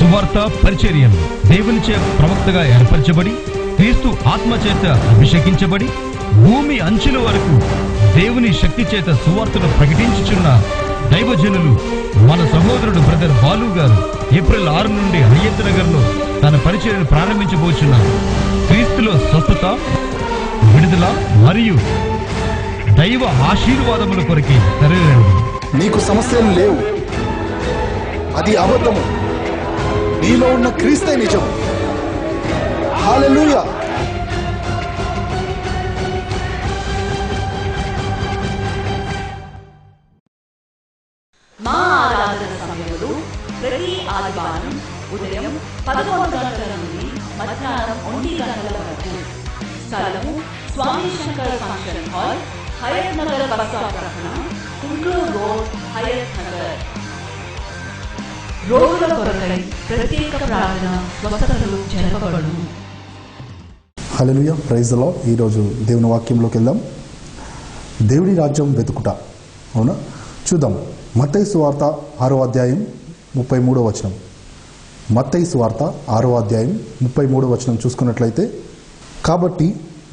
సువార్త పరిచర్యలు దేవునిచే ప్రవక్తగా ఏర్పరచబడి క్రీస్తు ఆత్మచేత అభిషేకించబడి భూమి అంచుల వరకు దేవుని శక్తి చేత సువార్తను ప్రకటించుచున్న దైవజనులు మన సహోదరుడు బ్రదర్ బాలు గారు ఏప్రిల్ 6 నుండి హయత్ నగర్ లో తన పరిచర్యను ప్రారంభించబోచున్నారు. క్రీస్తులో స్వస్థత, విడుదల మరియు దైవ ఆశీర్వాదముల కొరకే తరలిరండి. నీకు సమస్యలు లేవు, అది అబద్ధము. నీలో ఉన్న క్రీస్తే నిజం. హల్లెలూయా. మా ఆరాధన సమయంలో ప్రతి ఆదివారం ఉదయం 11 గంటల నుండి మధ్యాహ్నం 1 గంటల వరకు. స్థలము Swami Shankar function hall, Hayathnagar bus stop ప్రక్కన, కుంట్లూరు రోడ్, హయత్ నగర్. రోగుల కొరకై ప్రత్యేక ప్రార్థన స్వస్థతలు జరపబడును. హల్లెలూయా. Praise the lord. ఈరోజు దేవుని వాక్యంలోకి వెళ్దాం. దేవుని రాజ్యం వెతుకుట. అవునా, చూద్దాం. మత్తయి సువార్త 6వ అధ్యాయం 33వ వచనం. మత్తయి సువార్త 6వ అధ్యాయం 33వ వచనం చూసుకున్నట్లయితే, కాబట్టి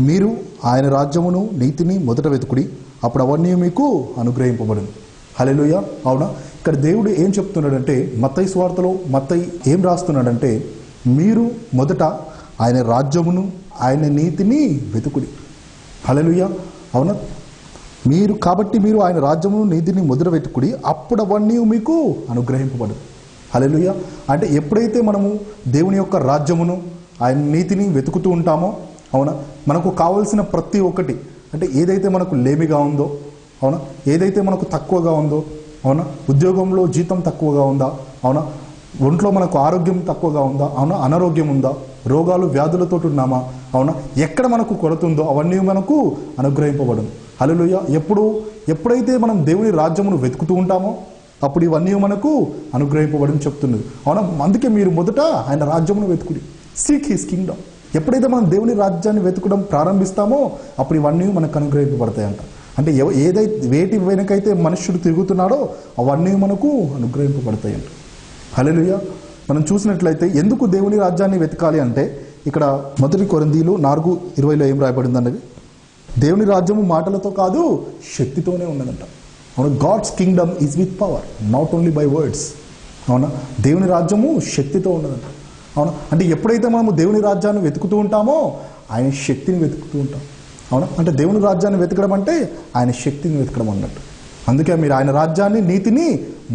మీరు ఆయన రాజ్యమును నీతిని మొదట వెతుకుడి, అప్పుడు అవన్నీ మీకు అనుగ్రహింపబడును. హల్లెలూయా. అవునా, ఇక్కడ దేవుడు ఏం చెప్తున్నాడంటే, మత్తయి సువార్తలో మత్తయి ఏం రాస్తున్నాడంటే, మీరు మొదట ఆయన రాజ్యమును ఆయన నీతిని వెతుకుడి. హల్లెలూయా. అవునా, కాబట్టి మీరు ఆయన రాజ్యమును నీతిని మొదట వెతుకుడి, అప్పుడు అవన్నీ మీకు అనుగ్రహింపబడు. హల్లెలూయా. అంటే ఎప్పుడైతే మనము దేవుని యొక్క రాజ్యమును ఆయన నీతిని వెతుకుతూ ఉంటామో, అవునా, మనకు కావలసిన ప్రతి ఒక్కటి, అంటే ఏదైతే మనకు లేమిగా ఉందో, అవునా, ఏదైతే మనకు తక్కువగా ఉందో, అవునా, ఉద్యోగంలో జీతం తక్కువగా ఉందా, అవునా, ఒంట్లో మనకు ఆరోగ్యం తక్కువగా ఉందా, అవునా, అనారోగ్యం ఉందా, రోగాలు వ్యాధులతో ఉన్నామా, అవునా, ఎక్కడ మనకు కొరత ఉందో అవన్నీ మనకు అనుగ్రహింపబడును. హల్లెలూయా. ఎప్పుడైతే మనం దేవుని రాజ్యమును వెతుకుతూ ఉంటామో అప్పుడు ఇవన్నీ మనకు అనుగ్రహింపబడని చెప్తున్నది. అవునా, అందుకే మీరు మొదట ఆయన రాజ్యమును వెతుకుడి, సీక్ హిస్ కింగ్డమ్. ఎప్పుడైతే మనం దేవుని రాజ్యాన్ని వెతుకడం ప్రారంభిస్తామో అప్పుడు ఇవన్నీ మనకు అనుగ్రహింపబడతాయంట. అంటే వేటి వెనకైతే మనుష్యుడు తిరుగుతున్నాడో అవన్నీ మనకు అనుగ్రహింపబడతాయంట. హల్లెలూయా. మనం చూసినట్లయితే ఎందుకు దేవుని రాజ్యాన్ని వెతకాలి అంటే, ఇక్కడ 1 కొరింథీయులు 4:20 ఏం రాయబడింది అన్నది, దేవుని రాజ్యము మాటలతో కాదు శక్తితోనే ఉన్నదంట. అవునా, God's kingdom is with power, not only by words. అవునా, దేవుని రాజ్యము శక్తితో ఉన్నదంట. అవునా, అంటే ఎప్పుడైతే మనము దేవుని రాజ్యాన్ని వెతుకుతూ ఉంటామో ఆయన శక్తిని వెతుకుతూ ఉంటాం. అవునా, అంటే దేవుని రాజ్యాన్ని వెతకడం అంటే ఆయన శక్తిని వెతకడం అన్నట్టు. అందుకే మీరు ఆయన రాజ్యాన్ని నీతిని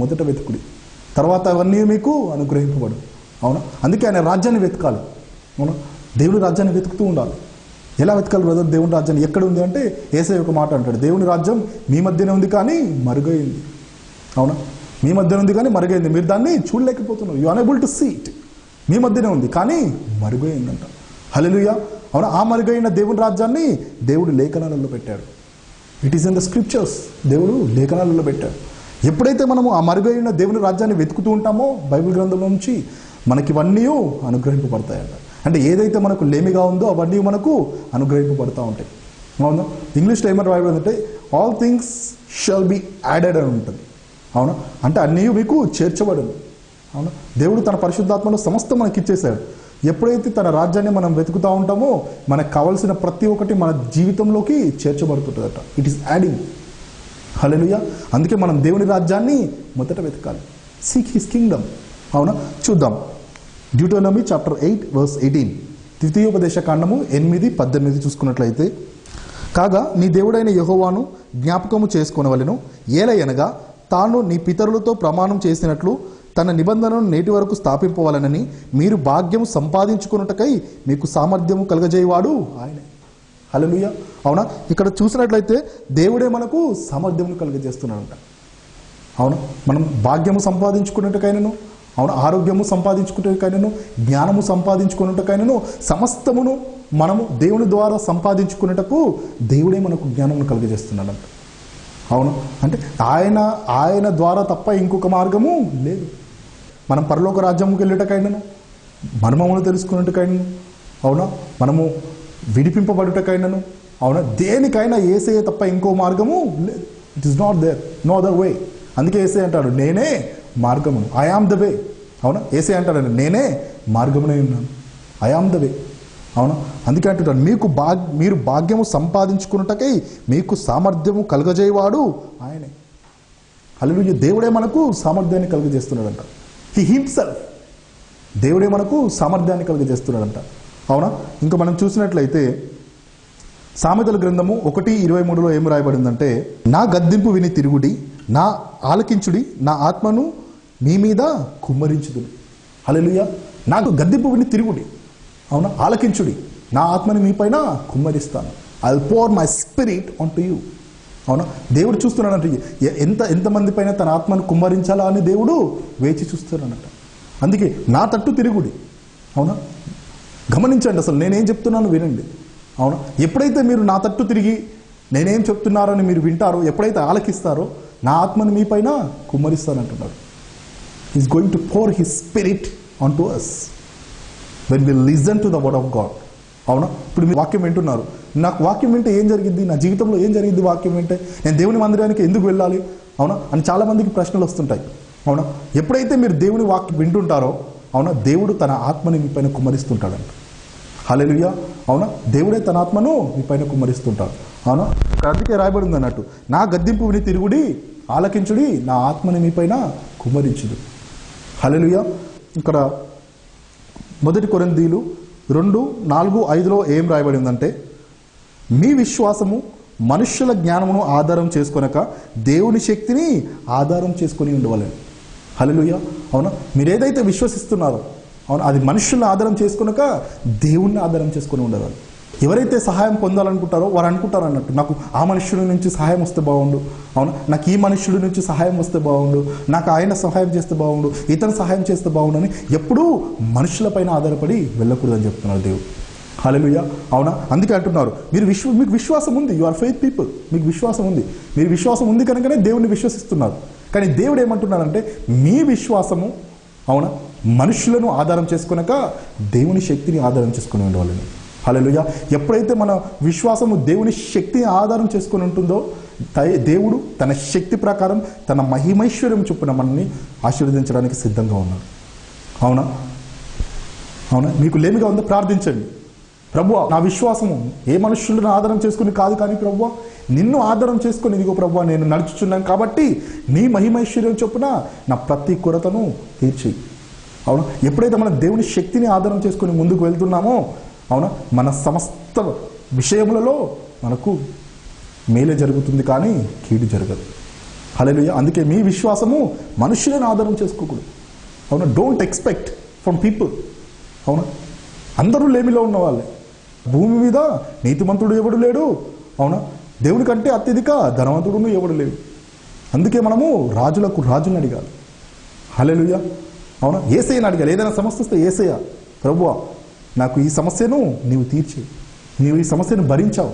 మొదట వెతుకుడి, తర్వాత అవన్నీ మీకు అనుగ్రహింపబడు. అవునా, అందుకే ఆయన రాజ్యాన్ని వెతకాలి. అవునా, దేవుని రాజ్యాన్ని వెతుకుతూ ఉండాలి. ఎలా వెతకాలి బ్రదర్ దేవుని రాజ్యాన్ని? ఎక్కడ ఉంది అంటే, యేసయ్య ఒక మాట అంటాడు, దేవుని రాజ్యం మీ మధ్యనే ఉంది కానీ మరుగైంది. అవునా, మీ మధ్యనే ఉంది కానీ మరుగైంది, మీరు దాన్ని చూడలేకపోతున్నారు. You unable to see it. మీ మధ్యనే ఉంది కానీ మరుగైందంట. హల్లెలూయా. అవునా, ఆ మరుగైన దేవుని రాజ్యాన్ని దేవుడు లేఖనాలలో పెట్టాడు. It is in the scriptures. దేవుడు లేఖనాలలో పెట్టాడు. ఎప్పుడైతే మనము ఆ మరుగైన దేవుని రాజ్యాన్ని వెతుకుతూ ఉంటామో బైబిల్ గ్రంథంలో నుంచి మనకి ఇవన్నీ అనుగ్రహింపబడతాయంట. అంటే ఏదైతే మనకు లేమిగా ఉందో అవన్నీ మనకు అనుగ్రహింపబడతా ఉంటాయి. అవునా, ఇంగ్లీష్లో ఏమని రాయబడిందంటే, all things shall be added అని ఉంటుంది. అవునా, అంటే అన్నీ మీకు చేర్చబడను. అవునా, దేవుడు తన పరిశుద్ధాత్మలో సమస్తం మనకి ఇచ్చేశాడు. ఎప్పుడైతే తన రాజ్యాన్ని మనం వెతుకుతూ ఉంటామో మనకు కావాల్సిన ప్రతి ఒక్కటి మన జీవితంలోకి చేర్చబడుతుంటుందట. It is adding. హల్లెలూయా. అందుకే మనం దేవుని రాజ్యాన్ని మొదట వెతకాలి, సీక్ హిస్ కింగ్డమ్. అవునా, చూద్దాం. డ్యూటోనమీ చాప్టర్ 8:18, ద్వితీయోపదేశ కాండము 8:18 చూసుకున్నట్లయితే, కాగా నీ దేవుడైన యెహోవాను జ్ఞాపకము చేసుకొనవలెను, ఏలయనగా తాను నీ పితరులతో ప్రమాణం చేసినట్లు తన నిబంధనను నేటి వరకు స్థాపింపవాలనని మీరు భాగ్యము సంపాదించుకున్నటకై మీకు సామర్థ్యము కలగజేయవాడు ఆయనే. హల్లెలూయా. అవునా, ఇక్కడ చూసినట్లయితే దేవుడే మనకు సామర్థ్యమును కలుగజేస్తున్నాడంట. అవునా, మనం భాగ్యము సంపాదించుకున్నట్టుకైనను, అవును, ఆరోగ్యము సంపాదించుకున్నట్టుకైనను, జ్ఞానము సంపాదించుకున్నట్టుకైనను, సమస్తమును మనము దేవుని ద్వారా సంపాదించుకున్నటకు దేవుడే మనకు జ్ఞానమును కలుగజేస్తున్నాడంట. అవును, అంటే ఆయన ద్వారా తప్ప ఇంకొక మార్గము లేదు. మనం పరలోక రాజ్యముకి వెళ్ళేటకైనను, మర్మమును తెలుసుకున్నట్టుకైనను, అవునా, మనము విడిపింపబడుటకైనను, అవునా, దేనికైనా యేసయ్య తప్ప ఇంకో మార్గము లేదు. It is not there, no other way. అందుకే యేసయ్య అంటాడు, నేనే మార్గమును, ఐ ఆమ్ ద వే. అవునా? యేసయ్య అంటాడండి, నేనే మార్గమునై ఉన్నాను, ఐ ఆమ్ ద వే. అవునా? అందుకే అంటున్నాడు, మీరు భాగ్యము సంపాదించుకున్నటకై మీకు సామర్థ్యము కలుగజేయవాడు ఆయనే. హల్లెలూయా. దేవుడే మనకు సామర్థ్యాన్ని కలుగజేస్తున్నాడంట. హీ హిమ్సెల్ఫ్, దేవుడే మనకు సామర్థ్యాన్ని కలుగజేస్తున్నాడంట. అవునా? ఇంకా మనం చూసినట్లయితే సామెతల గ్రంథము 1:23 ఏం రాయబడిందంటే, నా గద్దింపు విని తిరుగుడి, నా ఆలకించుడి, నా ఆత్మను మీ మీద కుమ్మరించుదును. హల్లెలూయా. నాకు గద్దింపు విని తిరుగుడి, అవునా, ఆలకించుడి, నా ఆత్మని మీ పైన కుమ్మరిస్తాను. I will pour my spirit on to you. అవునా? దేవుడు చూస్తున్నాడంటే ఎంతమంది పైన తన ఆత్మను కుమ్మరించాలా అని దేవుడు వేచి చూస్తున్నాడంట. అందుకే నా తట్టు తిరుగుడి. అవునా? గమనించండి, అసలు నేనేం చెప్తున్నాను వినండి. అవునా? ఎప్పుడైతే మీరు నా తట్టు తిరిగి నేనేం చెప్తున్నారని మీరు వింటారో, ఎప్పుడైతే ఆలకిస్తారో, నా ఆత్మని మీ పైన కుమ్మరిస్తానంటున్నాడు. Is going to pour his spirit on to us when we listen to the word of God. అవునా? ఇప్పుడు మీరు వాక్యం వింటున్నారు, నాకు వాక్యం వింటే ఏం జరిగింది, నా జీవితంలో ఏం జరిగింది వాక్యం వింటే, నేను దేవుని మందిరానికి ఎందుకు వెళ్ళాలి, అవునా అని చాలామందికి ప్రశ్నలు వస్తుంటాయి. అవునా? ఎప్పుడైతే మీరు దేవుని వాక్యం వింటుంటారో, అవునా, దేవుడు తన ఆత్మని మీ పైన కుమ్మరిస్తుంటాడంట. హల్లెలూయా. అవునా? దేవుడే తన ఆత్మను మీ పైన కుమ్మరిస్తుంటాడు. అవునా? అందుకే రాయబడింది అన్నట్టు, నా గద్దింపు విని తిరుగుడి, ఆలకించుడి, నా ఆత్మని మీ పైన కుమ్మరించుడు. హల్లెలూయా. ఇక్కడ 1 కొరింథీయులు 2:4-5 ఏం రాయబడిందంటే, మీ విశ్వాసము మనుష్యుల జ్ఞానమును ఆధారం చేసుకొనక దేవుని శక్తిని ఆధారం చేసుకొని ఉండవాలని. హల్లెలూయా. అవునా? మీరు ఏదైతే విశ్వసిస్తున్నారో, అవునా, అది మనుషుల్ని ఆధారం చేసుకునక దేవుణ్ణి ఆధారం చేసుకొని ఉండేవారు. ఎవరైతే సహాయం పొందాలనుకుంటారో వారు అనుకుంటారు అన్నట్టు, నాకు ఆ మనుష్యుడి నుంచి సహాయం వస్తే బాగుండు, అవునా, నాకు ఈ మనుష్యుడి నుంచి సహాయం వస్తే బాగుండు, నాకు ఆయన సహాయం చేస్తే బాగుండు, ఇతను సహాయం చేస్తే బాగుండు అని ఎప్పుడూ మనుషులపైన ఆధారపడి వెళ్ళకూడదని చెప్తున్నారు దేవుడు. హల్లెలూయా. అవునా? అందుకే అంటున్నారు, మీకు విశ్వాసం ఉంది, యు ఆర్ ఫెయిత్ పీపుల్, మీకు విశ్వాసం ఉంది, మీరు విశ్వాసం ఉంది కనుకనే దేవుణ్ణి విశ్వసిస్తున్నారు. కానీ దేవుడు ఏమంటున్నాడంటే, మీ విశ్వాసము, అవునా, మనుషులను ఆధారం చేసుకునక దేవుని శక్తిని ఆధారం చేసుకుని ఉండవాలని. హల్లెలూయా. ఎప్పుడైతే మన విశ్వాసము దేవుని శక్తిని ఆధారం చేసుకుని ఉంటుందో, దేవుడు తన శక్తి ప్రకారం తన మహిమైశ్వర్యం చొప్పున మనల్ని ఆశీర్వదించడానికి సిద్ధంగా ఉన్నాడు. అవునా? అవునా? మీకు లేమిగా ఉందో ప్రార్థించండి, ప్రభువా నా విశ్వాసము ఏ మనుషులను ఆధారం చేసుకుని కాదు, కానీ ప్రభువా నిన్ను ఆధారం చేసుకుని ఇదిగో ప్రభువా నేను నడుచుచున్నాను కాబట్టి నీ మహిమైశ్వర్యం చొప్పున నా ప్రతి కొరతను తీర్చి. అవునా? ఎప్పుడైతే మనం దేవుని శక్తిని ఆధారం చేసుకుని ముందుకు వెళ్తున్నామో, అవునా, మన సమస్త విషయములలో మనకు మేలే జరుగుతుంది కానీ కీడు జరగదు. హల్లెలూయా. అందుకే మీ విశ్వాసము మనుషులను ఆధారం చేసుకోకూడదు. అవునా? Don't expect from people. అవునా? అందరూ లేమిలో ఉన్న వాళ్ళే. భూమి మీద నీతిమంతుడు ఎవడు లేడు, అవునా, దేవుని కంటే అత్యధిక ధనవంతుడును ఎవడు లేడు. అందుకే మనము రాజుని అడిగాలి. హల్లెలూయా. అవునా? యేసయ్యని అడిగాలి. ఏదైనా సమస్య వస్తే యేసయ్య, ప్రభువా నాకు ఈ సమస్యను నీవు తీర్చి, నీవు ఈ సమస్యను భరించావు,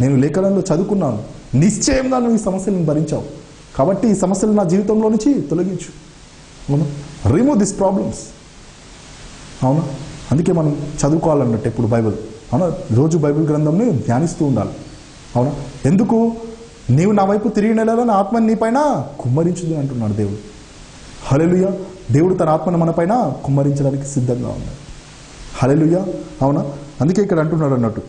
నేను లేఖనంలో చదువుకున్నాను, నిశ్చయంగా నువ్వు ఈ సమస్యలను భరించావు, కాబట్టి ఈ సమస్యలు నా జీవితంలో నుంచి తొలగించు. అవునా? Remove this problems. అవునా? అందుకే మనం చదువుకోవాలన్నట్టు ఎప్పుడు బైబిల్. అవునా? రోజు బైబిల్ గ్రంథంని ధ్యానిస్తూ ఉండాలి. అవునా? ఎందుకు? నీవు నా వైపు తిరిగిన నా ఆత్మని నీ పైన కుమ్మరించుదు అంటున్నాడు దేవుడు. హల్లెలూయా. దేవుడు తన ఆత్మను మన పైన కుమ్మరించడానికి సిద్ధంగా ఉన్నాడు. హల్లెలూయా. అవునా? అందుకే ఇక్కడ అంటున్నాడు అన్నట్టు,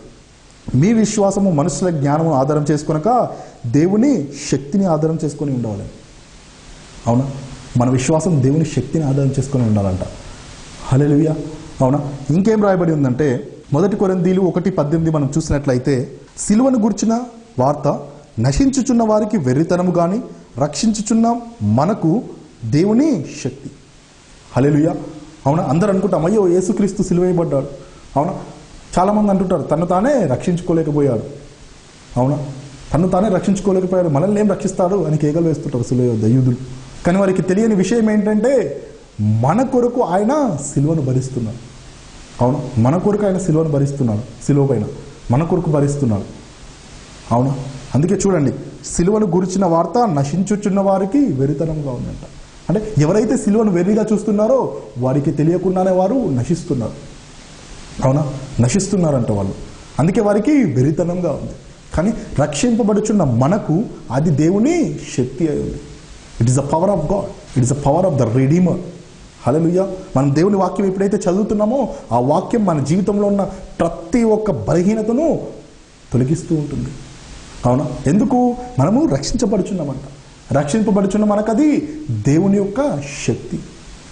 మీ విశ్వాసము మనుషుల జ్ఞానము ఆధారం చేసుకొనక దేవుని శక్తిని ఆధారం చేసుకొని ఉండవాలి. అవునా? మన విశ్వాసం దేవుని శక్తిని ఆధారం చేసుకొని ఉండాలంట. హల్లెలూయా. అవునా? ఇంకేం రాయబడి ఉందంటే 1 కొరింథీయులు 1:18 మనం చూసినట్లయితే, సిలువను గుర్చిన వార్త నశించుచున్న వారికి వెర్రితనము కానీ రక్షించుచున్న మనకు దేవుని శక్తి. హల్లెలూయా. అవునా? అందరూ అనుకుంటాం, అయ్యో యేసుక్రీస్తు సిలువేయబడ్డాడు. అవునా? చాలామంది అంటుంటారు తను తానే రక్షించుకోలేకపోయాడు. అవునా? తను తానే రక్షించుకోలేకపోయాడు, మనల్ని ఏం రక్షిస్తాడు అని కేకలు వేస్తుంటారు సిలువ యొద్ద యూదులు. కానీ వారికి తెలియని విషయం ఏంటంటే, మన కొరకు ఆయన సిలువను భరిస్తున్నాడు. అవును, మన కొరకు ఆయన సిలువను భరిస్తున్నాడు, సిలువ పైన మన కొరకు భరిస్తున్నాడు. అవునా? అందుకే చూడండి, సిలువను గురించిన వార్త నశించుచున్న వారికి వెరితనంగా ఉందంట. అంటే ఎవరైతే సిలువను వెర్రిగా చూస్తున్నారో వారికి తెలియకుండానే వారు నశిస్తున్నారు. అవునా? నశిస్తున్నారంట వాళ్ళు. అందుకే వారికి వెరితనంగా ఉంది. కానీ రక్షింపబడుచున్న మనకు అది దేవుని శక్తి అయి ఉంది. It is the power of God, it is the power of the redeemer. Hallelujah. మనం దేవుని వాక్యం ఎప్పుడైతే చదువుతున్నామో ఆ వాక్యం మన జీవితంలో ఉన్న ప్రతి ఒక్క బలహీనతను తొలగిస్తూ ఉంటుంది. అవునా? ఎందుకు? మనము రక్షించబడుచున్నామంట. రక్షింపబడుచున్న మనకు అది దేవుని యొక్క శక్తి.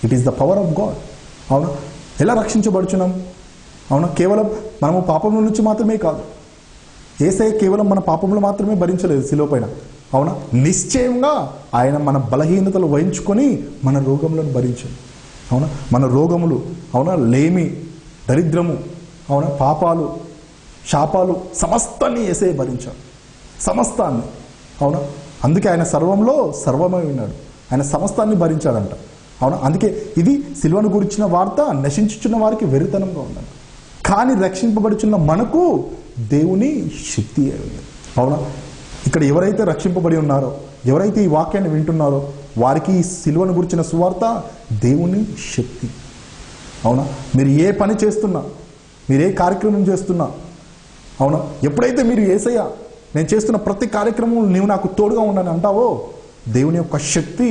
It is the power of God. అవునా? ఎలా రక్షించబడుచున్నాం? అవునా? కేవలం మనము పాపంలో నుంచి మాత్రమే కాదు. యేసయ్య కేవలం మన పాపంలో మాత్రమే భరించలేదు శిలువ పైన. అవునా? నిశ్చయంగా ఆయన మన బలహీనతలు వహించుకొని మన రోగములను భరించాడు. అవునా? మన రోగములు, అవునా, లేమి, దరిద్రము, అవునా, పాపాలు, శాపాలు సమస్తాన్ని యేసయ్య భరించాడు. సమస్తాన్ని. అవునా? అందుకే ఆయన సర్వంలో సర్వమై ఉన్నాడు. ఆయన సమస్తాన్ని భరించాడంట. అవునా? అందుకే ఇది సిలువను గురించిన వార్త నశించుచున్న వారికి వెరితనంగా ఉందంట. కానీ రక్షింపబడుచున్న మనకు దేవుని శక్తి అయి ఉంది. అవునా? ఇక్కడ ఎవరైతే రక్షింపబడి ఉన్నారో, ఎవరైతే ఈ వాక్యాన్ని వింటున్నారో వారికి ఈ సిలువను గురించిన సువార్త దేవుని శక్తి. అవునా? మీరు ఏ పని చేస్తున్నా, మీరు ఏ కార్యక్రమం చేస్తున్నా, అవునా, ఎప్పుడైతే మీరు యేసయ్య నేను చేస్తున్న ప్రతి కార్యక్రమం నీవు నాకు తోడుగా ఉండని అంటావో దేవుని యొక్క శక్తి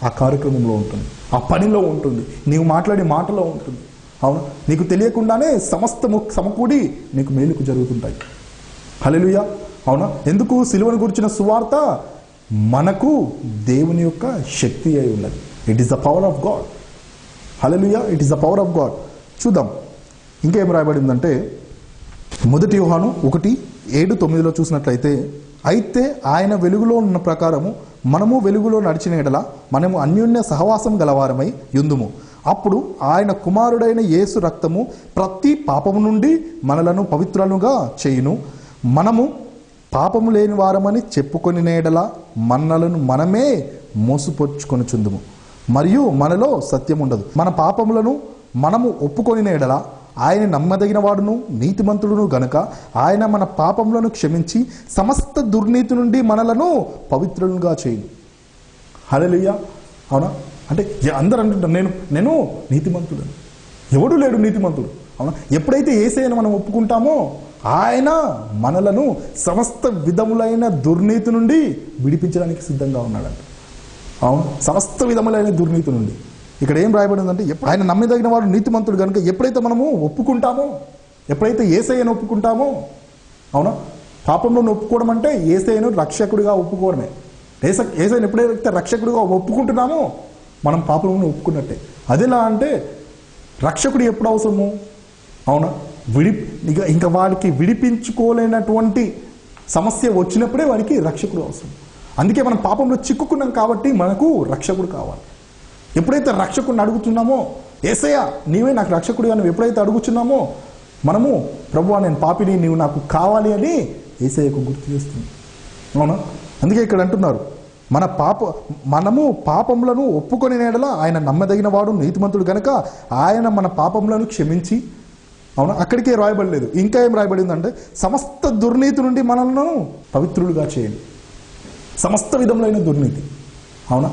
ఆ కార్యక్రమంలో ఉంటుంది, ఆ పనిలో ఉంటుంది, నీవు మాట్లాడే మాటలో ఉంటుంది. అవునా? నీకు తెలియకుండానే సమస్తము సమకూడి నీకు మేలుకు జరుగుతుంటాయి. హల్లెలూయా. అవునా? ఎందుకు? సిలువను గురించిన సువార్త మనకు దేవుని యొక్క శక్తి అయి ఉన్నది. It is the power of God. Hallelujah. It is the power of God. చూద్దాం ఇంకేం రాయబడిందంటే 1 యోహాను 1:7-9 చూసినట్లయితే, అయితే ఆయన వెలుగులో ఉన్న ప్రకారము మనము వెలుగులో నడిచిన ఎడల మనము అన్యోన్య సహవాసం గలవారమై యుందుము. అప్పుడు ఆయన కుమారుడైన యేసు రక్తము ప్రతి పాపము నుండి మనలను పవిత్రులుగా చేయును. మనము పాపము లేని వారమని చెప్పుకొని నేడల మనలను మనమే మోసపుచ్చుకొనుచుందుము, మరియు మనలో సత్యం ఉండదు. మన పాపములను మనము ఒప్పుకొని నేడల ఆయన నమ్మదగిన వాడును నీతిమంతుడును గనుక ఆయన మన పాపములను క్షమించి సమస్త దుర్నీతి నుండి మనలను పవిత్రులుగా చేయును. హల్లెలూయా. అవునా? అంటే అందరూ అంటుంటారు నేను నీతిమంతుడని. ఎవడు లేడు నీతిమంతుడు. అవునా? ఎప్పుడైతే యేసయ్యను మనం ఒప్పుకుంటామో ఆయన మనలను సమస్త విధములైన దుర్నీతి నుండి విడిపించడానికి సిద్ధంగా ఉన్నాడంట. అవును, సమస్త విధములైన దుర్నీతి నుండి. ఇక్కడ ఏం రాయబడిందంటే, ఆయన నమ్మదగిన వాడు నీతిమంతుడు కనుక ఎప్పుడైతే మనము ఒప్పుకుంటామో, ఎప్పుడైతే యేసయ్యను ఒప్పుకుంటామో, అవునా, పాపంలో ఒప్పుకోవడం అంటే యేసయ్యను రక్షకుడిగా ఒప్పుకోవడమే. యేసయ్యను ఎప్పుడైతే రక్షకుడిగా ఒప్పుకుంటున్నామో మనం పాపంలో ఒప్పుకున్నట్టే. అదెలా అంటే రక్షకుడు ఎప్పుడు అవసరము? అవునా, ఇంకా వాడికి విడిపించుకోలేనటువంటి సమస్య వచ్చినప్పుడే వాడికి రక్షకుడు అవసరం. అందుకే మనం పాపంలో చిక్కుకున్నాం కాబట్టి మనకు రక్షకుడు కావాలి. ఎప్పుడైతే రక్షకుడిని అడుగుతున్నామో, యేసయ్య నీవే నాకు రక్షకుడిగా నువ్వు ఎప్పుడైతే అడుగుతున్నామో మనము ప్రభువా నేను పాపిని, నీవు నాకు కావాలి అని యేసయ్యకు గుర్తు చేస్తుంది. అవునా? అందుకే ఇక్కడ అంటున్నారు, మనము పాపములను ఒప్పుకొని నేడల ఆయన నమ్మదగిన వాడు నీతిమంతుడు గనక ఆయన మన పాపములను క్షమించి, అవునా, అక్కడికే రాయబడలేదు, ఇంకా ఏం రాయబడిందంటే సమస్త దుర్నీతి నుండి మనలను పవిత్రులుగా చేయండి. సమస్త విధములైన దుర్నీతి. అవునా?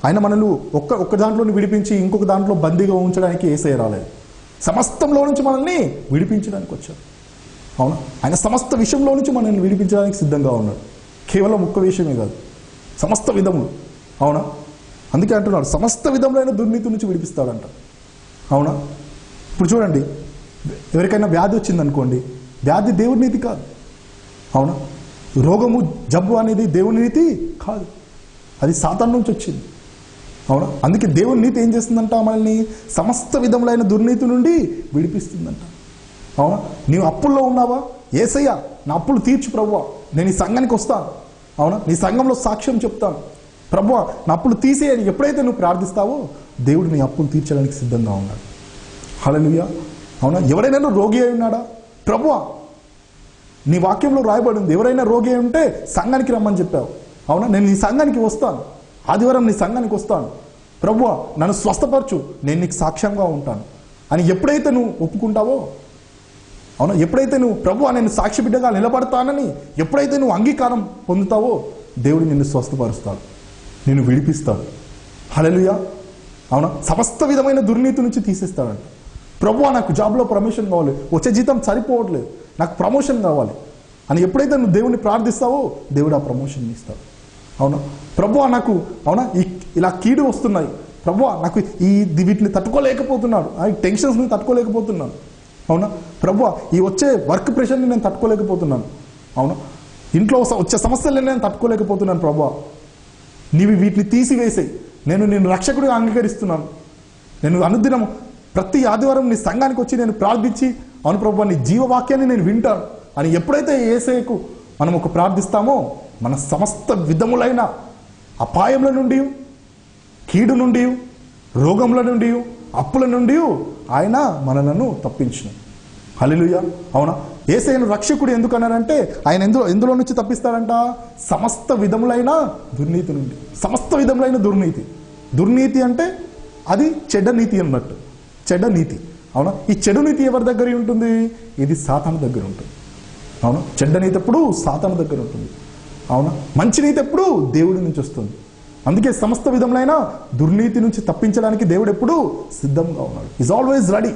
ఆయన మనల్ని ఒక్క దాంట్లోని విడిపించి ఇంకొక దాంట్లో బందీగా ఉంచడానికి యేసయ్య రాలేదు. సమస్తంలో నుంచి మనల్ని విడిపించడానికి వచ్చాడు. అవునా? ఆయన సమస్త విషయంలో నుంచి మనల్ని విడిపించడానికి సిద్ధంగా ఉన్నాడు. కేవలం ఒక్క విషయమే కాదు, సమస్త విధములు. అవునా? అందుకే అంటున్నాడు సమస్త విధములైన దుర్నీతి నుంచి విడిపిస్తాడంట. అవునా? ఇప్పుడు చూడండి, ఎవరికైనా వ్యాధి వచ్చిందనుకోండి, వ్యాధి దేవుని నీతి కాదు. అవునా? రోగము జబ్బు అనేది దేవుని నీతి కాదు, అది సాతాను నుంచి వచ్చింది. అవునా? అందుకే దేవుని నీతి ఏం చేస్తుందంట, మనల్ని సమస్త విధములైన దుర్నీతి నుండి విడిపిస్తుందంట. అవునా? నీవు అప్పుల్లో ఉన్నావా? యేసయ్య నా అప్పులు తీర్చు ప్రభువా, నేను ఈ సంఘానికి వస్తాను. అవునా? నీ సంఘంలో సాక్ష్యం చెప్తాను, ప్రభువా నా అప్పులు తీసేయని ఎప్పుడైతే నువ్వు ప్రార్థిస్తావో దేవుడు నీ అప్పులు తీర్చడానికి సిద్ధంగా ఉన్నాడు. హల్లెలూయా. అవునా? ఎవరైనా రోగి అయి ఉన్నాడా? ప్రభువా నీ వాక్యంలో రాయబడింది, ఎవరైనా రోగి అయి ఉంటే సంఘానికి రమ్మని చెప్పావు. అవునా? నేను నీ సంఘానికి వస్తాను, ఆదివారం నీ సంఘానికి వస్తాను, ప్రభువా నన్ను స్వస్థపరచు, నేను నీకు సాక్ష్యంగా ఉంటాను అని ఎప్పుడైతే నువ్వు ఒప్పుకుంటావో, అవునా, ఎప్పుడైతే నువ్వు ప్రభువా నేను సాక్షి బిడ్డగా నిలబడతానని ఎప్పుడైతే నువ్వు అంగీకారం పొందుతావో దేవుడు నిన్ను స్వస్థపరుస్తాడు, నిన్ను విడిపిస్తాడు. హల్లెలూయా. అవునా? సమస్త విధమైన దుర్నీతి నుంచి తీసేస్తాడంట. ప్రభువా నాకు జాబ్లో ప్రమోషన్ కావాలి, వచ్చే జీతం సరిపోవట్లేదు, నాకు ప్రమోషన్ కావాలి అని ఎప్పుడైతే నువ్వు దేవుని ప్రార్థిస్తావో దేవుడు ఆ ప్రమోషన్ ఇస్తాడు. అవునా? ప్రభువా నాకు, అవునా, ఇలా కీడు వస్తున్నాయి, ప్రభువా నాకు వీటిని తట్టుకోలేకపోతున్నాను, ఈ టెన్షన్స్ని తట్టుకోలేకపోతున్నాను, అవునా ప్రభువా ఈ వచ్చే వర్క్ ప్రెషర్ని నేను తట్టుకోలేకపోతున్నాను, అవునా ఇంట్లో వచ్చే సమస్యలని నేను తట్టుకోలేకపోతున్నాను ప్రభువా, నీవు వీటిని తీసివేసేయి, నేను రక్షకుడిగా అంగీకరిస్తున్నాను, నేను అనుదినం ప్రతి ఆదివారం నీ సంఘానికి వచ్చి నేను ప్రార్థించి అవును ప్రభువా నీ జీవవాక్యాన్ని నేను వింటాను అని ఎప్పుడైతే యేసయ్యకు మనం ఒక ప్రార్థిస్తామో మన సమస్త విధములైన అపాయముల నుండి, కీడు నుండి, రోగముల నుండి, అప్పుల నుండి ఆయన మనలను తప్పించును. హల్లెలూయా. అవునా, యేసయ్యను రక్షకుడు ఎందుకన్నారంటే ఆయన ఎందులో నుంచి తప్పిస్తాడంట? సమస్త విధములైన దుర్నీతి నుండి. సమస్త విధములైన దుర్నీతి అంటే అది చెడ్డ నీతి అన్నట్టు, చెడ్డ నీతి. అవునా, ఈ చెడు నీతి ఎవరి దగ్గర ఉంటుంది? ఇది సాతాను దగ్గర ఉంటుంది. అవునా, చెడ్డ నీతి ఎప్పుడు సాతాను దగ్గర ఉంటుంది. అవునా, మంచి నీతి ఎప్పుడు దేవుడి నుంచి వస్తుంది. అందుకే సమస్త విధములైన దుర్నీతి నుంచి తప్పించడానికి దేవుడు ఎప్పుడు సిద్ధంగా ఉన్నాడు. Is always ready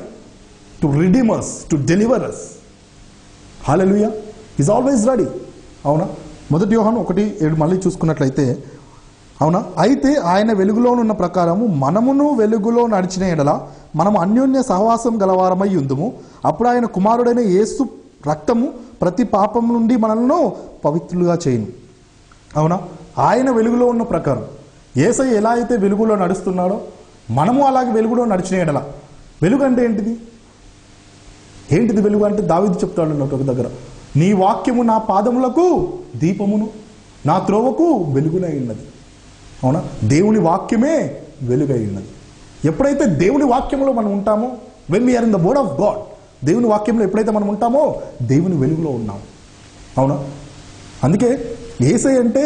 to redeem us, to deliver us. Hallelujah, is always ready. అవునా, 1 యోహాను 1:7 మళ్ళీ చూసుకున్నట్లయితే, అవునా, అయితే ఆయన వెలుగులోనున్న ప్రకారము మనమును వెలుగులో నడిచిన ఎడల మనము అన్యోన్య సహవాసం గలవారమై ఉందుము. అప్పుడు ఆయన కుమారుడైన యేసు రక్తము ప్రతి పాపం నుండి మనల్ని పవిత్రులుగా చేయును. అవునా, ఆయన వెలుగులో ఉన్న ప్రకారం యేసయ్య ఎలా అయితే వెలుగులో నడుస్తున్నాడో మనము అలాగే వెలుగులో నడిచిన ఎడల. వెలుగు అంటే ఏంటిది వెలుగు అంటే దావీదు చెప్తాడు అన్నట్టు ఒక దగ్గర, నీ వాక్యము నా పాదములకు దీపమును నా త్రోవకు వెలుగునై ఉన్నది. అవునా, దేవుని వాక్యమే వెలుగై ఉన్నది. ఎప్పుడైతే దేవుని వాక్యంలో మనం ఉంటామో, when we are in the word of God, దేవుని వాక్యంలో ఎప్పుడైతే మనం ఉంటామో దేవుని వెలుగులో ఉన్నాం. అవునా, అందుకే యేసయ్య అంటే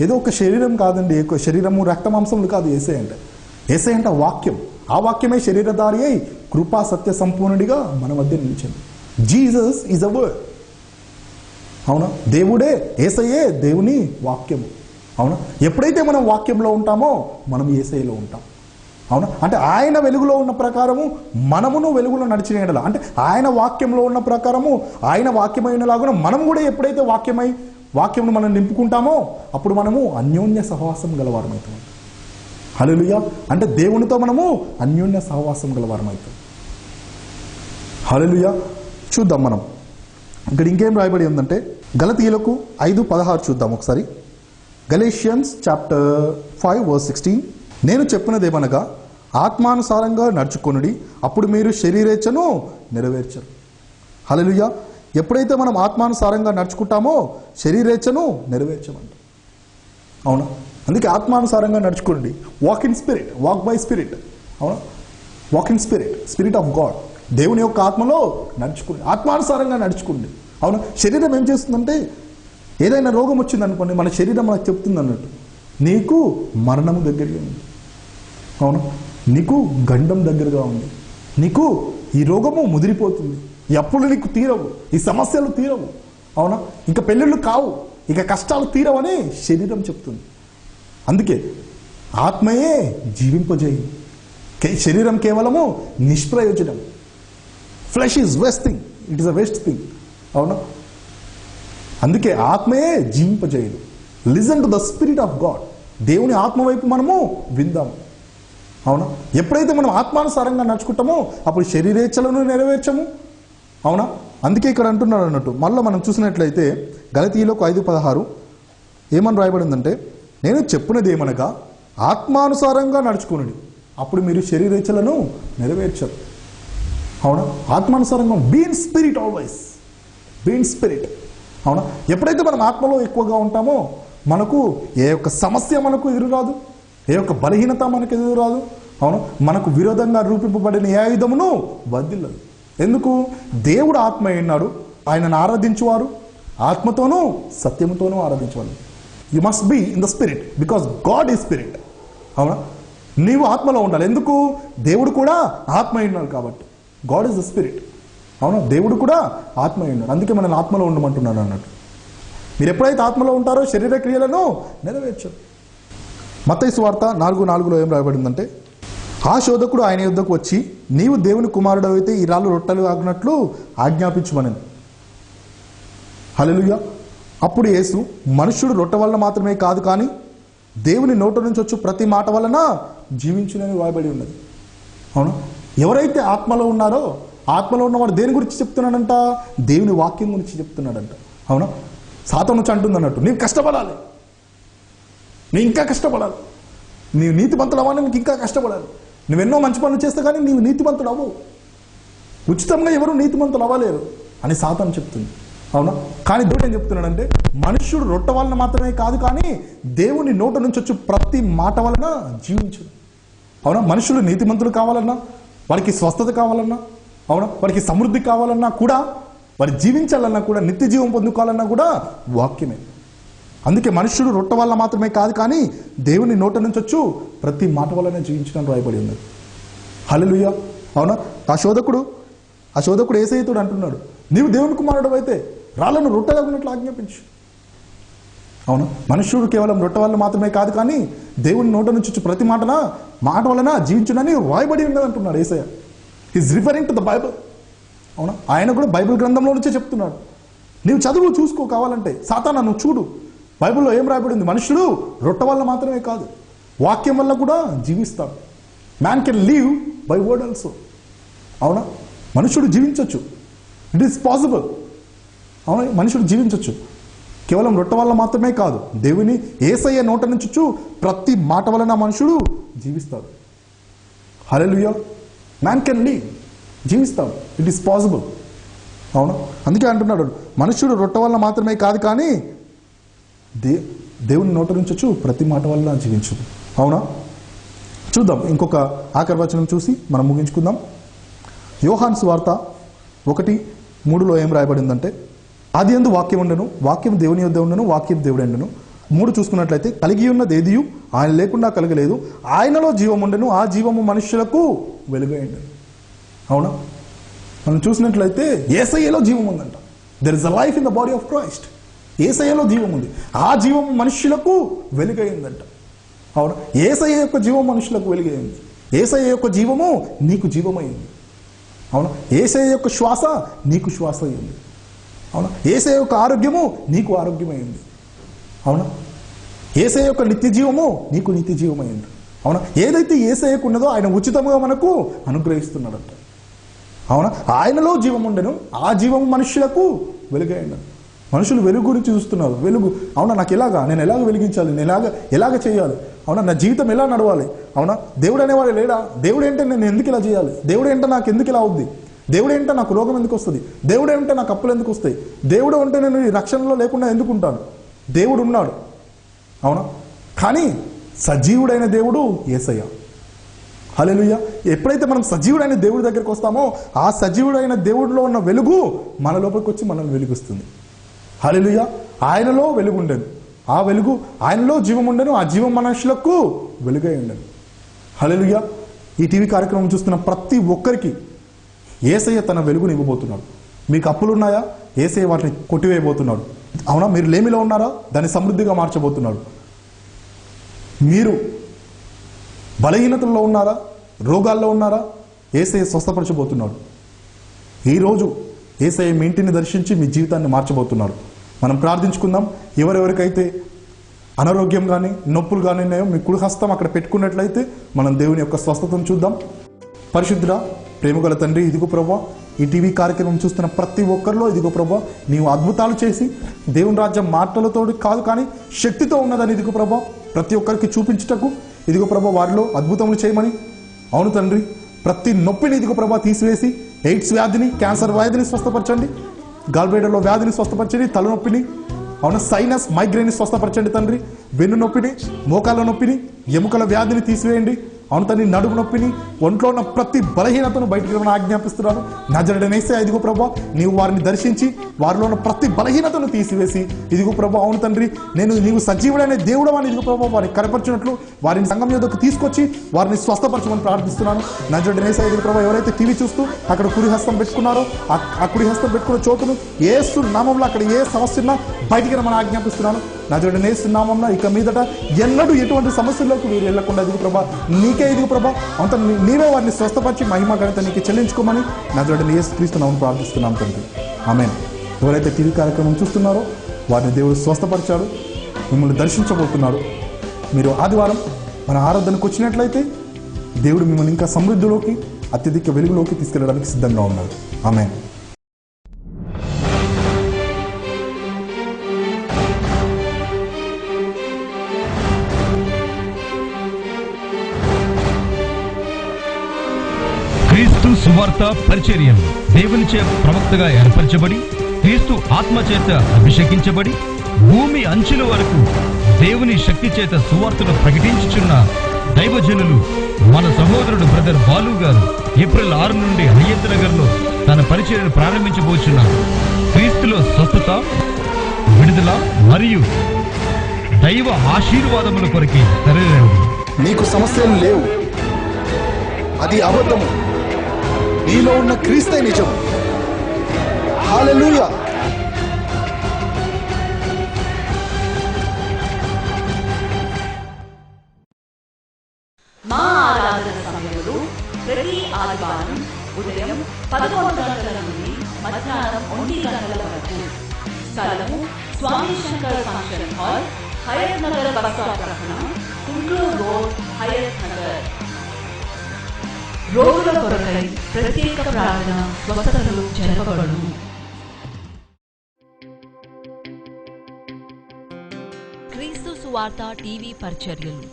ఏదో ఒక శరీరం కాదండి, శరీరము రక్త మాంసములు కాదు. యేసయ్య అంటే వాక్యం. ఆ వాక్యమే శరీరధారి అయి కృపా సత్య సంపూర్ణుడిగా మన మధ్య నిలిచింది. Jesus is a word. అవునా, దేవుడే, యేసయ్యే దేవుని వాక్యము. అవునా, ఎప్పుడైతే మనం వాక్యంలో ఉంటామో మనం యేసయ్యలో ఉంటాం. అవునా, అంటే ఆయన వెలుగులో ఉన్న ప్రకారము మనమును వెలుగులో నడిచిన ఎడల, అంటే ఆయన వాక్యంలో ఉన్న ప్రకారము ఆయన వాక్యమైనలాగా మనం కూడా ఎప్పుడైతే వాక్యమును మనం నింపుకుంటామో అప్పుడు మనము అన్యోన్య సహవాసం గలవారమవుతాం. హల్లెలూయా, అంటే దేవునితో మనము అన్యోన్య సహవాసం గలవారమవుతాం. హల్లెలూయా. చూద్దాం మనం ఇక్కడ ఇంకేం రాయబడి ఉందంటే గలతీయులకు 5:16 చూద్దాం ఒకసారి. గలేషియన్స్ చాప్టర్ 5:16, నేను చెప్పినదేమనగా ఆత్మానుసారంగా నడుచుకొనుడి, అప్పుడు మీరు శరీరేచ్ఛను నెరవేర్చరు. హల్లెలూయా. ఎప్పుడైతే మనం ఆత్మానుసారంగా నడుచుకుంటామో శరీరేచ్ఛను నెరవేర్చమంట. అవునా, అందుకే ఆత్మానుసారంగా నడుచుకోండి. Walk in spirit, walk by spirit. అవునా, walk in spirit of God. దేవుని యొక్క ఆత్మలో నడుచుకోండి, ఆత్మానుసారంగా నడుచుకోండి. అవునా, శరీరం ఏం చేస్తుందంటే ఏదైనా రోగం వచ్చిందనుకోండి, మన శరీరం మనకు చెప్తుంది అన్నట్టు, నీకు మరణము దగ్గరగా ఉంది. అవును, నీకు గండం దగ్గరగా ఉంది, నీకు ఈ రోగము ముదిరిపోతుంది, ఈ అప్పులు నీకు తీరవు, ఈ సమస్యలు తీరవు. అవునా, ఇంకా పెళ్ళిళ్ళు కావు, ఇక కష్టాలు తీరవని శరీరం చెప్తుంది. అందుకే ఆత్మయే జీవింపజేయి, శరీరం కేవలము నిష్ప్రయోజనం. Flesh is waste thing, it is a waste thing. అవునా, అందుకే ఆత్మయే జీవింపజేయదు. Listen to the spirit of God. దేవుని ఆత్మ వైపు మనము విందాం. అవునా, ఎప్పుడైతే మనం ఆత్మానుసారంగా నడుచుకుంటామో అప్పుడు శరీరేచ్ఛలను నెరవేర్చము. అవునా, అందుకే ఇక్కడ అంటున్నాడు అన్నట్టు. మళ్ళీ మనం చూసినట్లయితే గలతీయులకు 5:16 ఏమని రాయబడిందంటే, నేను చెప్పినది ఏమనగా ఆత్మానుసారంగా నడుచుకుని అప్పుడు మీరు శరీరేచ్ఛలను నెరవేర్చరు. అవునా, ఆత్మానుసారంగా be in spirit, always be in spirit. అవునా, ఎప్పుడైతే మనం ఆత్మలో ఎక్కువగా ఉంటామో మనకు ఏ యొక్క సమస్య మనకు ఎదురురాదు, ఏ యొక్క బలహీనత మనకు ఎదురురాదు. అవును, మనకు విరోధంగా రూపింపబడిన ఏ ఆయుధమును వర్ధిల్లదు. ఎందుకు? దేవుడు ఆత్మ అయినాడు, ఆయనను ఆరాధించువారు ఆత్మతోనూ సత్యముతోనూ ఆరాధించవాలి. You must be in the spirit because God is spirit. అవునా, నీవు ఆత్మలో ఉండాలి. ఎందుకు? దేవుడు కూడా ఆత్మ అయినాడు కాబట్టి. God is the spirit. అవునా, దేవుడు కూడా ఆత్మ అయినాడు, అందుకే మనల్ని ఆత్మలో ఉండమంటున్నాడు అన్నట్టు. మీరు ఎప్పుడైతే ఆత్మలో ఉంటారో శరీర క్రియలను నెరవేర్చరు. మత్తయి సువార్త 4:4 ఏం రాయబడిందంటే, ఆ శోధకుడు ఆయన యుద్ధకు వచ్చి, నీవు దేవుని కుమారుడు అయితే ఈ రాళ్ళు రొట్టెలు ఆగినట్లు ఆజ్ఞాపించుమనెను. హల్లెలూయా. అప్పుడు యేసు, మనుష్యుడు రొట్టె వలన మాత్రమే కాదు కానీ దేవుని నోట నుంచి వచ్చు ప్రతి మాట వలన జీవించునని రాయబడి ఉన్నది. అవునా? ఎవరైతే ఆత్మలో ఉన్నారో ఆత్మలో ఉన్నవాడు దేని గురించి చెప్తున్నాడంట? దేవుని వాక్యం గురించి చెప్తున్నాడంట. అవునా? సాతాను వచ్చి అంటుంది అన్నట్టు, నీవు కష్టపడాలి, నీ ఇంకా కష్టపడాలి, నీవు నీతిమంతుడు అవ్వాలి, నీకు ఇంకా కష్టపడాలి, నువ్వెన్నో మంచి పనులు చేస్తే కానీ నీవు నీతిమంతుడు అవ్వవు, ఉచితంగా ఎవరు నీతిమంతులు అవ్వలేరు అని సాతాను చెప్తుంది. అవునా? కానీ దేవుడు ఏం చెప్తున్నాడంటే మనుష్యుడు రొట్టె వలన మాత్రమే కాదు కానీ దేవుని నోట నుంచి వచ్చి ప్రతి మాట వలన జీవించును. అవునా? మనుషులు నీతిమంతులు కావాలన్నా, వారికి స్వస్థత కావాలన్నా, అవునా, వారికి సమృద్ధి కావాలన్నా కూడా, వారి జీవించాలన్నా కూడా, నిత్య జీవం పొందుకోవాలన్నా కూడా వాక్యమే. అందుకే మనుష్యుడు రొట్టె వల్ల మాత్రమే కాదు కానీ దేవుని నోట నుంచి వచ్చు ప్రతి మాట వల్లనే జీవించడం రాయబడి ఉన్నది. హల్లెలూయా. అవునా? ఆ శోధకుడు యేసయ్యతో అంటున్నాడు, నీవు దేవుని కుమారుడు అయితే రాళ్ళను రొట్టెలాగున్నట్లు ఆజ్ఞాపించు. అవును, మనుష్యుడు కేవలం రొట్టె వల్ల మాత్రమే కాదు కానీ దేవుని నోట నుంచి ప్రతి మాట వలన జీవించునని రాయబడి ఉన్నది అంటున్నాడు యేసయ్య. Is referring to the Bible. అవునా? ఆయన కూడా బైబిల్ గ్రంథంలో నుంచే చెప్తున్నాడు. నీవు చదువు చూసుకో కావాలంటే, సాతానా నువ్వు చూడు బైబిల్లో ఏం రాయబడి ఉంది. మనుషుడు రొట్టె వల్ల మాత్రమే కాదు వాక్యం వల్ల కూడా జీవిస్తాడు. Man can live by word also. అవునా? మనుషుడు జీవించవచ్చు, ఇట్ ఈస్ పాసిబుల్. అవునా? మనుషుడు జీవించవచ్చు, కేవలం రొట్టె వల్ల మాత్రమే కాదు దేవుని యేసయ్య నోట నుంచి ప్రతి మాట వలన మనుషుడు జీవిస్తాడు. హల్లెలూయా. మ్యాన్ కెన్ లివ్, జీవిస్తాడు, ఇట్ ఈస్ పాసిబుల్. అవునా? అందుకే అంటున్నాడు మనుషుడు రొట్టె వల్ల మాత్రమే కాదు కానీ దేవుని నోట నుంచి వచ్చు ప్రతి మాట వల్ల జీవించదు. అవునా? చూద్దాం ఇంకొక ఆఖరి వచనం చూసి మనం ముగించుకుందాం. యోహాను సువార్త 1:3 ఏం రాయబడిందంటే, ఆది యందు వాక్యం ఉండెను, వాక్యం దేవుని యొద్ద ఉండెను, వాక్యం దేవుడు ఉండెను. 3 చూసుకున్నట్లయితే, కలిగి ఉన్నది ఏదియు ఆయన లేకుండా కలగలేదు, ఆయనలో జీవం ఉండెను, ఆ జీవము మనుష్యులకు వెలుగై ఉండెను. అవునా? మనం చూసినట్లయితే యేసయ్యలో జీవం ఉందంట. There is a life in the body of Christ. యేసయ్యలో జీవం ఉంది, ఆ జీవము మనుష్యులకు వెలుగైందంట. అవునా? యేసయ్య యొక్క జీవం మనుషులకు వెలుగైంది. యేసయ్య యొక్క జీవము నీకు జీవమైంది. అవునా? యేసయ్య యొక్క శ్వాస నీకు శ్వాస అయింది. అవునా? యేసయ్య యొక్క ఆరోగ్యము నీకు ఆరోగ్యమైంది. అవునా? యేసయ్య యొక్క నిత్య జీవము నీకు నిత్య జీవమైంది. అవునా? ఏదైతే యేసయ్యకు ఉన్నదో ఆయన ఉచితంగా మనకు అనుగ్రహిస్తున్నాడంట. అవునా? ఆయనలో జీవం ఉండెను, ఆ జీవము మనుష్యులకు వెలుగైంది. మనుషులు వెలుగు గురించి చూస్తున్నారు. వెలుగు, అవునా, నాకు నేను ఎలాగ వెలిగించాలి, నేను ఎలాగ చేయాలి, అవునా, నా జీవితం ఎలా నడవాలి, అవునా, దేవుడు అనేవాడు లేడా, దేవుడు ఏంటో నేను ఎందుకు ఇలా చేయాలి, దేవుడు ఏంటో నాకు ఎందుకు ఇలా అవుద్ది, దేవుడు ఏంటో నాకు రోగం ఎందుకు వస్తుంది, దేవుడు ఏంటో నాకు అప్పులు ఎందుకు వస్తాయి, దేవుడు అంటే నేను ఈ రక్షణలో లేకుండా ఎందుకు ఉంటాను. దేవుడు ఉన్నాడు. అవునా? కానీ సజీవుడైన దేవుడు యేసయ్య. హల్లెలూయా. ఎప్పుడైతే మనం సజీవుడైన దేవుడి దగ్గరికి వస్తామో ఆ సజీవుడైన దేవుడిలో ఉన్న వెలుగు మన లోపలికి వచ్చి మనల్ని వెలుగుస్తుంది. హల్లెలూయా. ఆయనలో వెలుగు ఉండేది, ఆ వెలుగు ఆయనలో జీవం ఉండేను, ఆ జీవం మనుషులకు వెలుగై ఉండేది. హల్లెలూయా. ఈ టీవీ కార్యక్రమం చూస్తున్న ప్రతి ఒక్కరికి యేసయ్య తన వెలుగుని ఇవ్వబోతున్నాడు. మీకు అప్పులు ఉన్నాయా? యేసయ్య వాటిని కొట్టివేయబోతున్నాడు. అవునా? మీరు లేమిలో ఉన్నారా? దాన్ని సమృద్ధిగా మార్చబోతున్నాడు. మీరు బలహీనతల్లో ఉన్నారా? రోగాల్లో ఉన్నారా? యేసయ్య స్వస్థపరచబోతున్నాడు. ఈరోజు యేసయ్య మీ ఇంటిని దర్శించి మీ జీవితాన్ని మార్చబోతున్నాడు. మనం ప్రార్థించుకుందాం. ఎవరెవరికైతే అనారోగ్యం కానీ నొప్పులు కానీ ఉన్నాయో మీ కుడి హస్తం అక్కడ పెట్టుకున్నట్లయితే మనం దేవుని యొక్క స్వస్థతను చూద్దాం. పరిశుద్ధుడా, ప్రేమగల తండ్రి, ఇదిగో ప్రభువా, ఈ టీవీ కార్యక్రమం చూస్తున్న ప్రతి ఒక్కరిలో ఇదిగో ప్రభువా నీవు అద్భుతాలు చేసి దేవుని రాజ్యం మాటలతో కాదు కానీ శక్తితో ఉన్నదని ఇదిగో ప్రభువా ప్రతి ఒక్కరికి చూపించుటకు ఇదిగో ప్రభువా వారిలో అద్భుతములు చేయమని. అవును తండ్రి, ప్రతి నొప్పిని ఇదిగో ప్రభువా తీసివేసి ఎయిడ్స్ వ్యాధిని, క్యాన్సర్ వ్యాధిని స్వస్థపరచండి, గాల్బ్లాడర్లో వ్యాధిని స్వస్థపరచండి, తలనొప్పిని, అవును సైనస్ మైగ్రేన్ని స్వస్థపరచండి తండ్రి, వెన్ను నొప్పిని, మోకాల నొప్పిని, ఎముకల వ్యాధిని తీసివేయండి. అవును తండ్రి, నడుము నొప్పిని, ఒంట్లో ఉన్న ప్రతి బలహీనతను బయటికి రమ్మని ఆజ్ఞాపిస్తున్నాను. నజరేయుడైన యేసయ్య ఇదిగో ప్రభువా నీవు వారిని దర్శించి వారిలో ఉన్న ప్రతి బలహీనతను తీసివేసి ఇదిగో ప్రభువా అవును తండ్రి నీవు సజీవుడైన దేవుడు అని ఇదిగో ప్రభువా వారిని కనపరిచినట్లు వారిని సంఘం యొద్దకు తీసుకొచ్చి వారిని స్వస్థపరచమని ప్రార్థిస్తున్నాను. నజరేయుడైన యేసయ్య ఇదిగో ప్రభువా ఎవరైతే టీవీ చూస్తూ అక్కడ కుడి హస్తం పెట్టుకున్నారో ఆ కుడి హస్తం పెట్టుకున్న చోటును యేసు నామంలో అక్కడ ఏ సమస్య ఉన్నా బయటికి రమ్మని ఆజ్ఞాపిస్తున్నాను. నజరేయుడైన యేసు నామంలో ఇక మీదట ఎన్నడూ ఎటువంటి సమస్యల్లోకి మీరు వెళ్ళకుండా ఇదిగో ప్రభువా నీకే ఇదిగో ప్రభువా అంత నీవే వారిని స్వస్థపరిచి మహిమ ఘనత నీకు చెల్లించుకోమని నజరేయుడైన యేసుక్రీస్తు నామమున ప్రార్థిస్తున్నాం తండ్రి. ఆమేన్. ఎవరైతే టీవీ కార్యక్రమం చూస్తున్నారో వారిని దేవుడు స్వస్థపరిచాడు, మిమ్మల్ని దర్శించబోతున్నాడు. మీరు ఆదివారం మన ఆరాధనకు వచ్చినట్లయితే దేవుడు మిమ్మల్ని ఇంకా సమృద్ధిలోకి అత్యధిక వెలుగులోకి తీసుకెళ్ళడానికి సిద్ధంగా ఉన్నారు. ఆమేన్. క్రీస్తు సువార్త పరిచర్యలు దేవునిచే ప్రవక్తగా ఏర్పరచబడి క్రీస్తు ఆత్మ చేత అభిషేకించబడి భూమి అంచుల వరకు దేవుని శక్తి చేత సువార్తను ప్రకటించుచున్న దైవజనులు మన సహోదరుడు బ్రదర్ బాలు గారు ఏప్రిల్ 6 నుండి హయత్ నగర్లో తన పరిచర్యను ప్రారంభించబోచున్నారు. క్రీస్తులో స్వస్థత, విడుదల మరియు దైవ ఆశీర్వాదముల కొరకే తరలిరండి. నీకు సమస్యలు లేవు, అది అబద్ధము. నీలో ఉన్న క్రీస్తే నిజం. హల్లెలూయా. మా ఆరాధన సమయంలో ప్రతి ఆదివారం ఉదయం 11 గంటల నుండి మధ్యాహ్నం 1 గంటల వరకు. స్థలము Swami Shankar function hall, Hayathnagar bus stop ప్రక్కన, కుంట్లూరు రోడ్, హయత్ నగర్. రోగుల కొరకై ప్రత్యేక ప్రార్థన స్వస్థతలు జరపబడును. క్రీస్తు సువార్త టీవీ పరిచర్యలు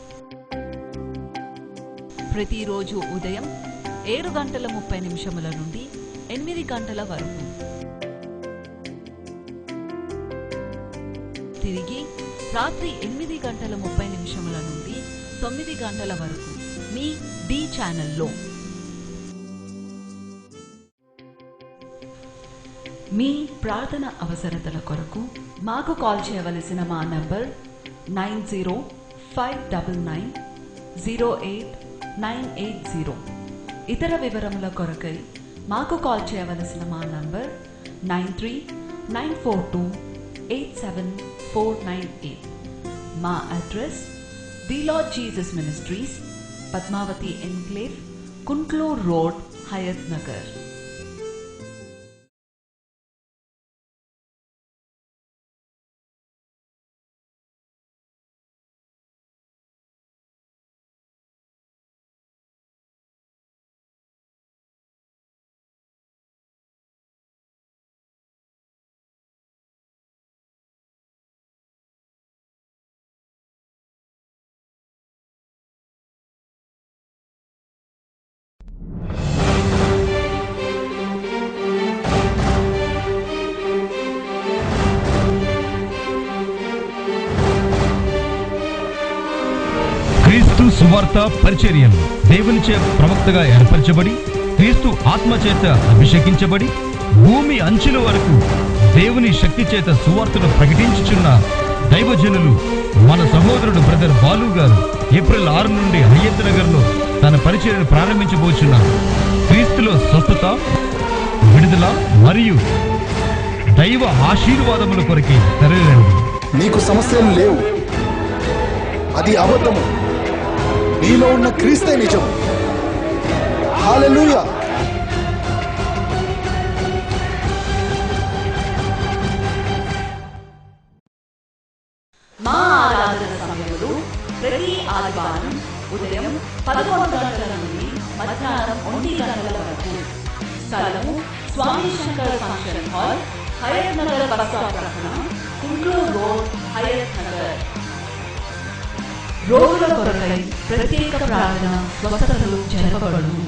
ప్రతిరోజు ఉదయం 7:30 నుండి 8 గంటల వరకు. తిరిగి రాత్రి 8:30 నుండి 9 గంటల వరకు మీ డి ఛానల్లో. మీ ప్రార్థన అవసరతల కొరకు మాకు కాల్ చేయవలసిన మా నంబర్ 9059908980. ఇతర వివరముల కొరకై మాకు కాల్ చేయవలసిన మా నంబర్ 9394287498. మా address the Lord Jesus ministries, Padmavati enclave, Kuntloor road, Hayat Nagar. క్రీస్తు సువార్త పరిచర్యలు దేవునిచే ప్రవక్తగా ఏర్పరచబడి క్రీస్తు ఆత్మ చేత అభిషేకించబడి భూమి అంచుల వరకు దేవుని శక్తి చేత సువార్తను ప్రకటించుచున్న దైవజనులు మన సహోదరుడు బ్రదర్ బాలు గారు ఏప్రిల్ 6 నుండి హయత్ నగర్లో తన పరిచర్యను ప్రారంభించబోచున్నారు. క్రీస్తులో స్వస్థత, విడుదల మరియు దైవ ఆశీర్వాదముల కొరకే తరలిరండి. నీకు సమస్యలు లేవు, అది అబద్ధము. నీలో ఉన్న క్రీస్తే నిజం. హల్లెలూయా. మా ఆరాధన సమయంలో ప్రతి ఆదివారం ఉదయం 11 గంటల నుండి మధ్యాహ్నం 1 గంటల వరకు. స్థలము Swami Shankar function hall, Hayathnagar bus stop ప్రక్కన, కుంట్లూరు రోడ్, హయత్ నగర్. రోగుల కొరకై ప్రత్యేక ప్రార్థన స్వస్థతలు జరపబడును.